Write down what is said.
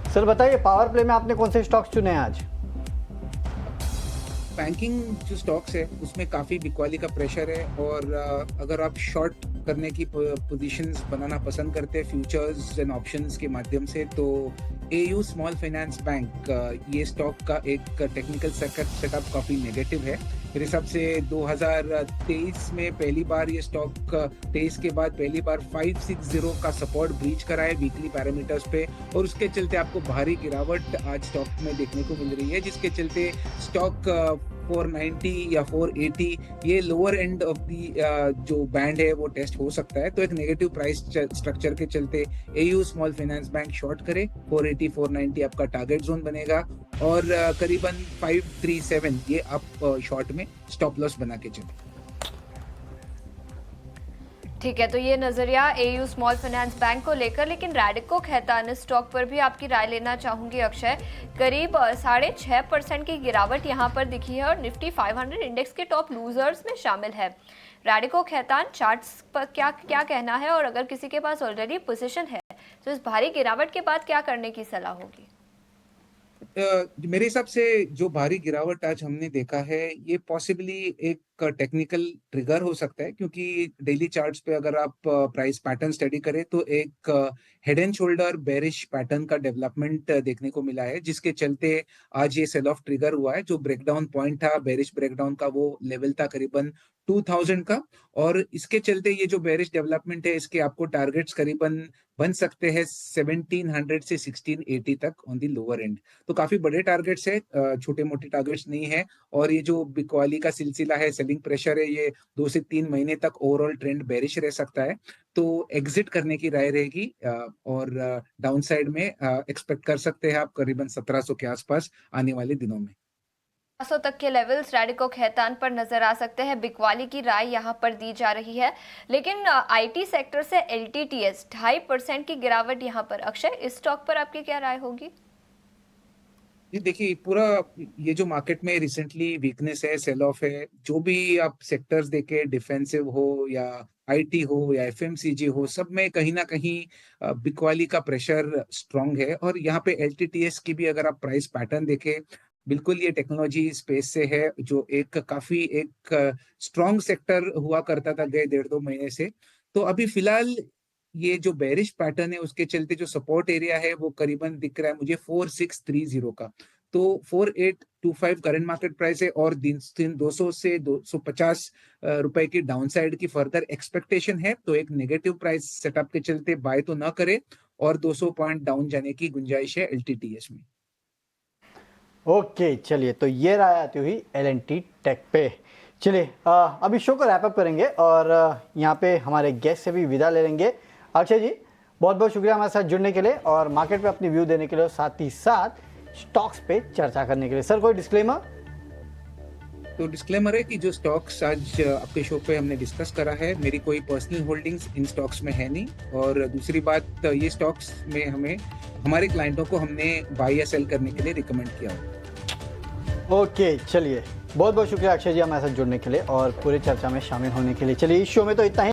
Sir बताइए, power play में आपने कौन से स्टॉक्स चुने हैं आज? बैंकिंग जो स्टॉक्स है उसमें काफ़ी बिकवाली का प्रेशर है और अगर आप शॉर्ट करने की पोजीशंस बनाना पसंद करते हैं फ्यूचर्स एंड ऑप्शंस के माध्यम से, तो एयू स्मॉल फाइनेंस बैंक ये स्टॉक का एक टेक्निकल सेटअप काफ़ी नेगेटिव है मेरे हिसाब से। 2023 में पहली बार ये स्टॉक 23 के बाद पहली बार 560 का सपोर्ट ब्रीच करा है वीकली पैरामीटर्स पे, और उसके चलते आपको भारी गिरावट आज स्टॉक में देखने को मिल रही है, जिसके चलते स्टॉक 490 या 480 ये लोअर एंड ऑफ दी जो बैंड है वो टेस्ट हो सकता है। तो एक नेगेटिव प्राइस स्ट्रक्चर के चलते AU small finance bank short करे, 480 490 आपका टारगेट जोन बनेगा, और करीबन 537 ये आप शॉर्ट में स्टॉप लॉस बना के चले। ठीक है, तो ये नजरिया एयू स्मॉल फाइनेंस बैंक को लेकर, लेकिन रैडिको खैतान स्टॉक पर भी आपकी राय लेना चाहूंगी अक्षय। करीब 6.5% की गिरावट यहां पर दिखी है और निफ्टी 500 इंडेक्स के टॉप लूजर्स में शामिल है। रैडिको खैतान चार्ट्स पर क्या क्या कहना है, और अगर किसी के पास ऑलरेडी पोजीशन है तो इस भारी गिरावट के बाद क्या करने की सलाह होगी? मेरे हिसाब से जो भारी गिरावट आज हमने देखा है ये पॉसिबली एक टेक्निकल ट्रिगर हो सकता है, क्योंकि डेली चार्ट्स पे अगर आप प्राइस पैटर्न स्टडी करें तो एक head and shoulder bearish pattern का डेवलपमेंट देखने को मिला है, जिसके चलते आज ये सेल ऑफ ट्रिगर हुआ है। जो ब्रेकडाउन पॉइंट था बेरिश ब्रेकडाउन का वो लेवल था करीबन 2000 का, और इसके चलते ये जो बेरिश डेवलपमेंट है इसके आपको टारगेट्स करीबन बन सकते हैं 1700 से 1680 तक ऑन दी लोअर एंड। तो काफी बड़े टारगेट्स है, छोटे मोटे टारगेट्स नहीं है। और ये जो बिकवाली का सिलसिला है, सेलिंग प्रेशर है, ये 2 से 3 महीने तक ओवरऑल ट्रेंड बेरिश रह सकता है। तो एग्जिट करने की राय रहेगी, और डाउन साइड में एक्सपेक्ट कर सकते हैं आप करीबन 1700 के आसपास आने वाले दिनों में। 500 तक के लेवल्स रैडिको खैतान पर नजर आ सकते हैं, बिकवाली की राय यहां पर दी जा रही है। लेकिन आईटी सेक्टर से एलटीटीएस 2.5% की गिरावट यहां पर। अक्षय, इस स्टॉक पर आपकी क्या राय होगी? जी देखिए, पूरा ये जो मार्केट में रिसेंटली वीकनेस है, सेल ऑफ है, जो भी आप सेक्टर्स देखे, डिफेंसिव हो या आईटी हो या एफएमसीजी हो, सब में कहीं ना कहीं बिकवाली का प्रेशर स्ट्रांग है। और यहाँ पे एलटीटीएस की भी अगर आप प्राइस पैटर्न देखें, बिल्कुल ये टेक्नोलॉजी स्पेस से है, जो एक काफी एक स्ट्रांग सेक्टर हुआ करता था गए 1.5-2 महीने से। तो अभी फिलहाल ये जो बेरिश पैटर्न है उसके चलते जो सपोर्ट एरिया है वो करीबन दिख रहा है मुझे 4630 का। तो 4825 करंट मार्केट प्राइस है, और दिन 200 से 250 रुपए की डाउनसाइड की फर्दर एक्सपेक्टेशन है। तो एक नेगेटिव प्राइस सेटअप के चलते बाय तो ना करे, और 200 पॉइंट डाउन जाने की गुंजाइश है एलटीटीएस में। ओके, चलिए, तो ये राय आती हुई एल&टी टेक पे। चलिए, अभी शो को रैप अप करेंगे और यहाँ पे हमारे गेस्ट से भी विदा ले लेंगे। अक्षय जी, बहुत बहुत शुक्रिया हमारे साथ जुड़ने के लिए और मार्केट पे अपनी व्यू देने के लिए, साथ ही साथ स्टॉक्स पे चर्चा करने के लिए। सर, कोई डिस्क्लेमर? तो डिस्क्लेमर है कि जो स्टॉक्स आज आपके शो पे हमने डिस्कस करा है, मेरी कोई पर्सनल होल्डिंग्स इन स्टॉक्स में है नहीं। और दूसरी बात, ये स्टॉक्स में हमें हमारे क्लाइंटों को हमने बाय या सेल करने के लिए रिकमेंड किया। ओके, चलिए, बहुत बहुत शुक्रिया अक्षय जी हमारे साथ जुड़ने के लिए और पूरी चर्चा में शामिल होने के लिए। चलिए, इस शो में तो इतना ही।